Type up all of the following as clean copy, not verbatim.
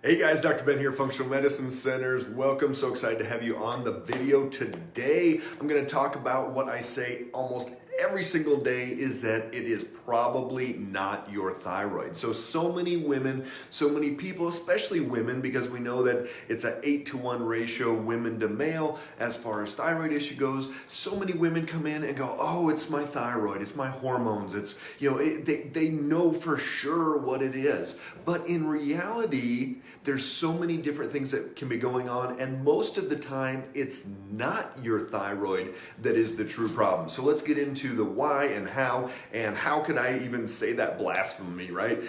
Hey guys, Dr. Ben here, Functional Medicine Centers. Welcome, so excited to have you on the video today. I'm gonna talk about what I say almost every single day is that it is probably not your thyroid. So many women, so many people, especially women, because we know that it's an 8-to-1 ratio women to male as far as thyroid issue goes. So many women come in and go, oh, it's my thyroid, it's my hormones, it's, they know for sure what it is. But in reality, there's so many different things that can be going on, and most of the time, it's not your thyroid that is the true problem. So let's get into the why and how could I even say that blasphemy, right?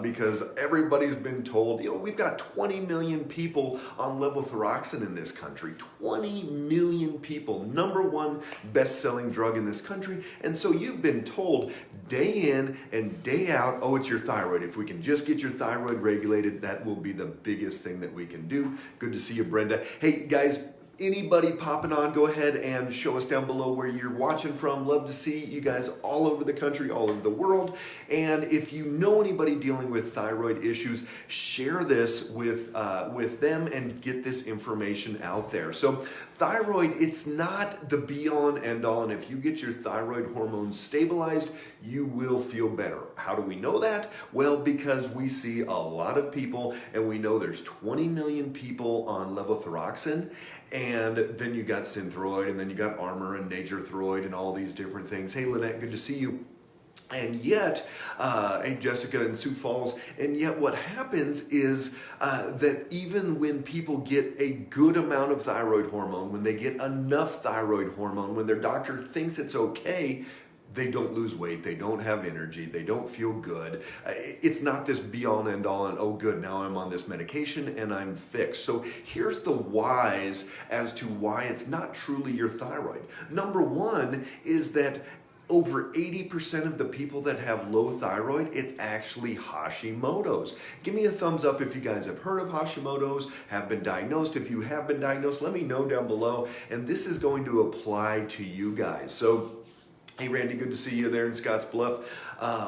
Because everybody's been told, we've got 20 million people on levothyroxine in this country. 20 million people, #1 best-selling drug in this country. And so you've been told day in and day out, oh, it's your thyroid. If we can just get your thyroid regulated, that will be the biggest thing that we can do. Good to see you, Brenda. Hey, guys, anybody popping on, go ahead and show us down below where you're watching from. Love to see you guys all over the country, all over the world. And if you know anybody dealing with thyroid issues, share this with them and get this information out there. So thyroid, it's not the be-all and end-all. And if you get your thyroid hormones stabilized, you will feel better. How do we know that? Well, because we see a lot of people, and we know there's 20 million people on levothyroxine. And then you got Synthroid, and then you got Armor and Naturethroid and all these different things. Hey, Lynette, good to see you. And yet, hey, Jessica in Sioux Falls, and yet what happens is that even when people get a good amount of thyroid hormone, when they get enough thyroid hormone, when their doctor thinks it's okay, they don't lose weight, they don't have energy, they don't feel good. It's not this be-all and end-all and, oh good, now I'm on this medication and I'm fixed. So here's the whys as to why it's not truly your thyroid. #1 is that over 80% of the people that have low thyroid, it's actually Hashimoto's. Give me a thumbs up if you guys have heard of Hashimoto's, have been diagnosed. If you have been diagnosed, let me know down below. And this is going to apply to you guys. So, hey Randy, good to see you there in Scotts Bluff.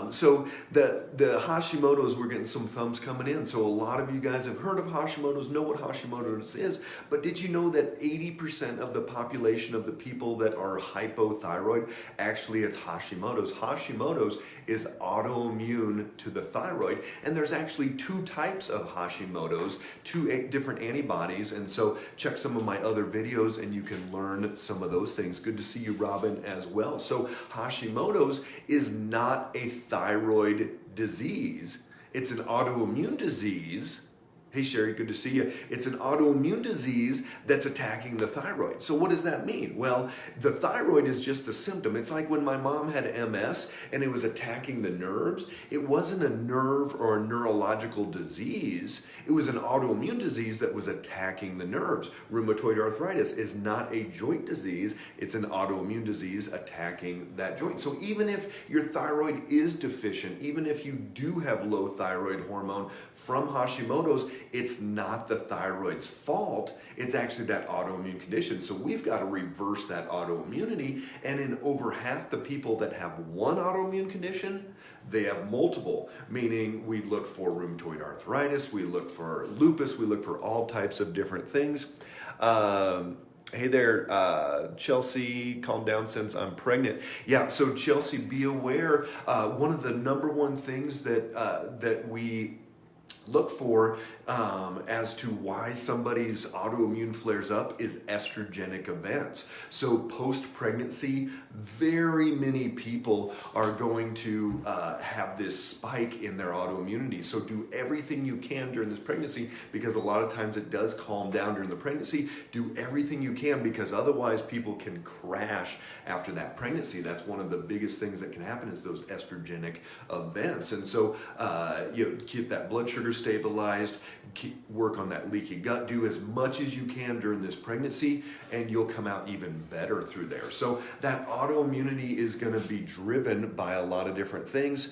So the Hashimoto's, we're getting some thumbs coming in. So a lot of you guys have heard of Hashimoto's, know what Hashimoto's is, but did you know that 80% of the population of the people that are hypothyroid, actually it's Hashimoto's. Hashimoto's is autoimmune to the thyroid, and there's actually 2 types of Hashimoto's, 2 different antibodies, and so check some of my other videos and you can learn some of those things. Good to see you, Robin, as well. So Hashimoto's is not a thyroid disease. It's an autoimmune disease. Hey Sherry, good to see you. It's an autoimmune disease that's attacking the thyroid. So what does that mean? Well, the thyroid is just a symptom. It's like when my mom had MS and it was attacking the nerves. It wasn't a nerve or a neurological disease. It was an autoimmune disease that was attacking the nerves. Rheumatoid arthritis is not a joint disease. It's an autoimmune disease attacking that joint. So even if your thyroid is deficient, even if you do have low thyroid hormone from Hashimoto's, it's not the thyroid's fault. It's actually that autoimmune condition. So we've got to reverse that autoimmunity. And in over half the people that have one autoimmune condition, they have multiple, meaning we look for rheumatoid arthritis, we look for lupus, we look for all types of different things. Hey there, Chelsea, calm down since I'm pregnant. Yeah, so Chelsea, be aware, one of the #1 things that we look for as to why somebody's autoimmune flares up is estrogenic events. So post-pregnancy, very many people are going to have this spike in their autoimmunity. So do everything you can during this pregnancy, because a lot of times it does calm down during the pregnancy. Do everything you can, because otherwise people can crash after that pregnancy. That's one of the biggest things that can happen, is those estrogenic events. And so keep that blood sugar stabilized, work on that leaky gut, do as much as you can during this pregnancy, and you'll come out even better through there. So that autoimmunity is going to be driven by a lot of different things.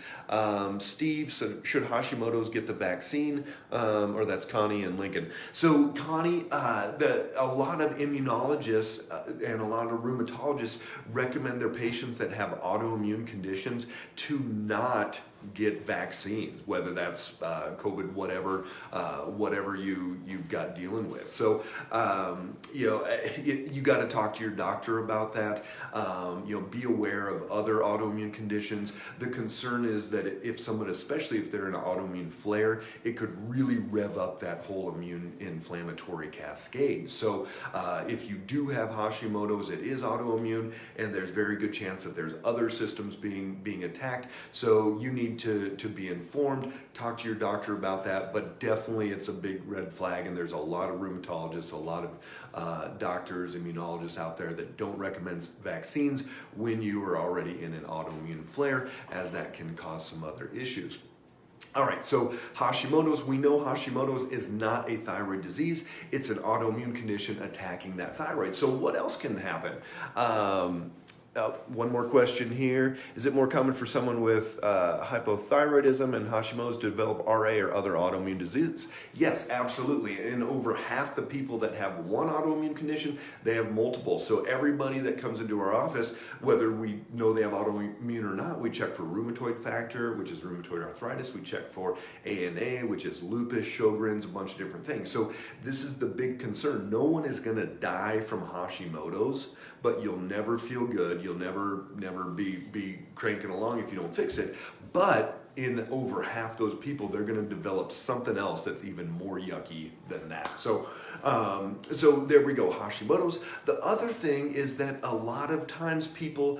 Steve, so should Hashimoto's get the vaccine? Or that's Connie and Lincoln. So Connie, a lot of immunologists and a lot of rheumatologists recommend their patients that have autoimmune conditions to not get vaccines, whether that's COVID, whatever you've got dealing with. So you got to talk to your doctor about that. Be aware of other autoimmune conditions. The concern is that if someone, especially if they're in an autoimmune flare, it could really rev up that whole immune inflammatory cascade. So if you do have Hashimoto's, it is autoimmune, and there's very good chance that there's other systems being attacked. So you need to be informed, talk to your doctor about that, but definitely it's a big red flag, and there's a lot of rheumatologists, a lot of doctors, immunologists out there that don't recommend vaccines when you are already in an autoimmune flare, as that can cause some other issues. All right, so Hashimoto's, we know Hashimoto's is not a thyroid disease. It's an autoimmune condition attacking that thyroid. So what else can happen? One more question here. Is it more common for someone with hypothyroidism and Hashimoto's to develop RA or other autoimmune diseases? Yes, absolutely. And over half the people that have one autoimmune condition, they have multiple. So everybody that comes into our office, whether we know they have autoimmune or not, we check for rheumatoid factor, which is rheumatoid arthritis. We check for ANA, which is lupus, Sjogren's, a bunch of different things. So this is the big concern. No one is going to die from Hashimoto's, but you'll never feel good. You'll never be cranking along if you don't fix it. But in over half those people, they're going to develop something else that's even more yucky than that. So there we go, Hashimoto's. The other thing is that a lot of times people,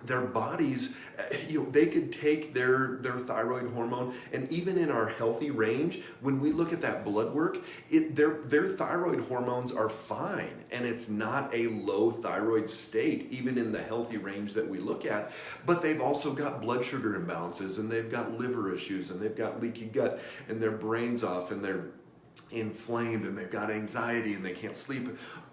their bodies, they could take their thyroid hormone, and even in our healthy range, when we look at that blood work, their thyroid hormones are fine, and it's not a low thyroid state, even in the healthy range that we look at. But they've also got blood sugar imbalances, and they've got liver issues, and they've got leaky gut, and their brain's off, and they're inflamed, and they've got anxiety, and they can't sleep.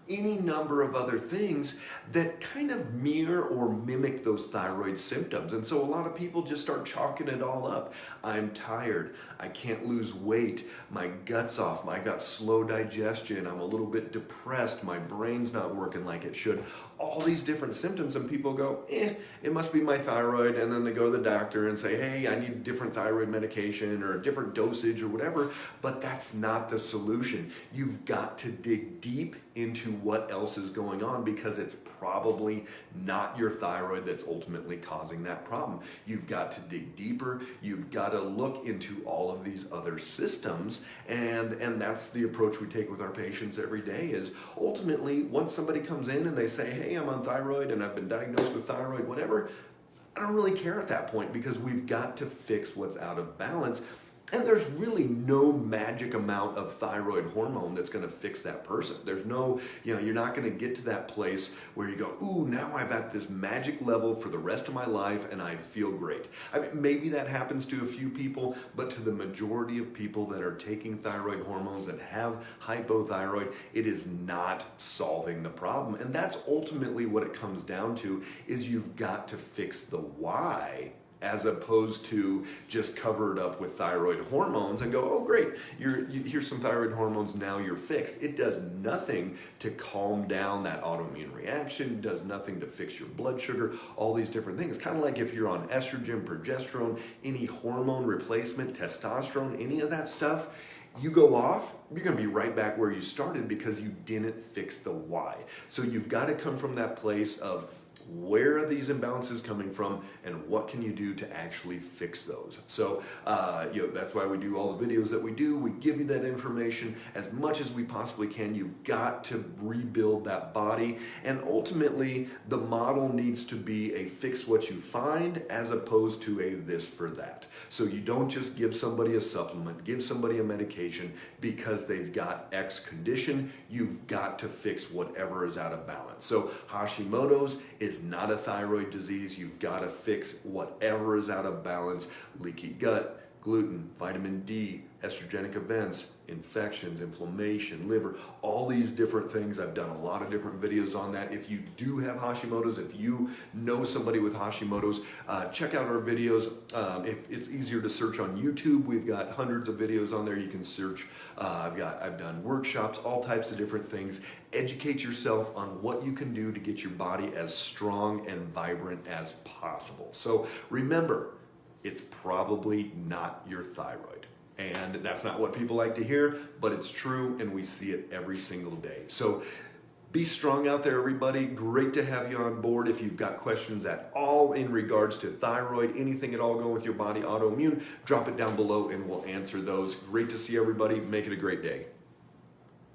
Any number of other things that kind of mirror or mimic those thyroid symptoms. And so a lot of people just start chalking it all up. I'm tired. I can't lose weight. My gut's off. I got slow digestion. I'm a little bit depressed. My brain's not working like it should. All these different symptoms, and people go, it must be my thyroid. And then they go to the doctor and say, hey, I need a different thyroid medication or a different dosage or whatever. But that's not the solution. You've got to dig deep into what else is going on, because it's probably not your thyroid that's ultimately causing that problem. You've got to dig deeper. You've got to look into all of these other systems, and that's the approach we take with our patients every day. Is ultimately, once somebody comes in and they say, hey, I'm on thyroid and I've been diagnosed with thyroid, whatever, I don't really care at that point, because we've got to fix what's out of balance. And there's really no magic amount of thyroid hormone that's going to fix that person. There's no, you're not going to get to that place where you go, ooh, now I've at this magic level for the rest of my life and I feel great. I mean, maybe that happens to a few people, but to the majority of people that are taking thyroid hormones that have hypothyroid, it is not solving the problem. And that's ultimately what it comes down to, is you've got to fix the why, as opposed to just cover it up with thyroid hormones and go, oh great, here's some thyroid hormones, now you're fixed. It does nothing to calm down that autoimmune reaction, does nothing to fix your blood sugar, all these different things. Kind of like if you're on estrogen, progesterone, any hormone replacement, testosterone, any of that stuff, you go off, you're going to be right back where you started, because you didn't fix the why. So you've got to come from that place of, where are these imbalances coming from, and what can you do to actually fix those? So that's why we do all the videos that we do. We give you that information as much as we possibly can. You've got to rebuild that body, and ultimately the model needs to be a fix what you find, as opposed to a this for that. So you don't just give somebody a supplement, give somebody a medication because they've got X condition. You've got to fix whatever is out of balance. So Hashimoto's is not a thyroid disease. You've got to fix whatever is out of balance: leaky gut, gluten, vitamin D, estrogenic events, infections, inflammation, liver, all these different things. I've done a lot of different videos on that. If you do have Hashimoto's, if you know somebody with Hashimoto's, check out our videos. If it's easier to search on YouTube, we've got hundreds of videos on there. You can search. I've done workshops, all types of different things. Educate yourself on what you can do to get your body as strong and vibrant as possible. So remember, it's probably not your thyroid. And that's not what people like to hear, but it's true, and we see it every single day. So be strong out there, everybody. Great to have you on board. If you've got questions at all in regards to thyroid, anything at all going with your body, autoimmune, drop it down below and we'll answer those. Great to see everybody. Make it a great day.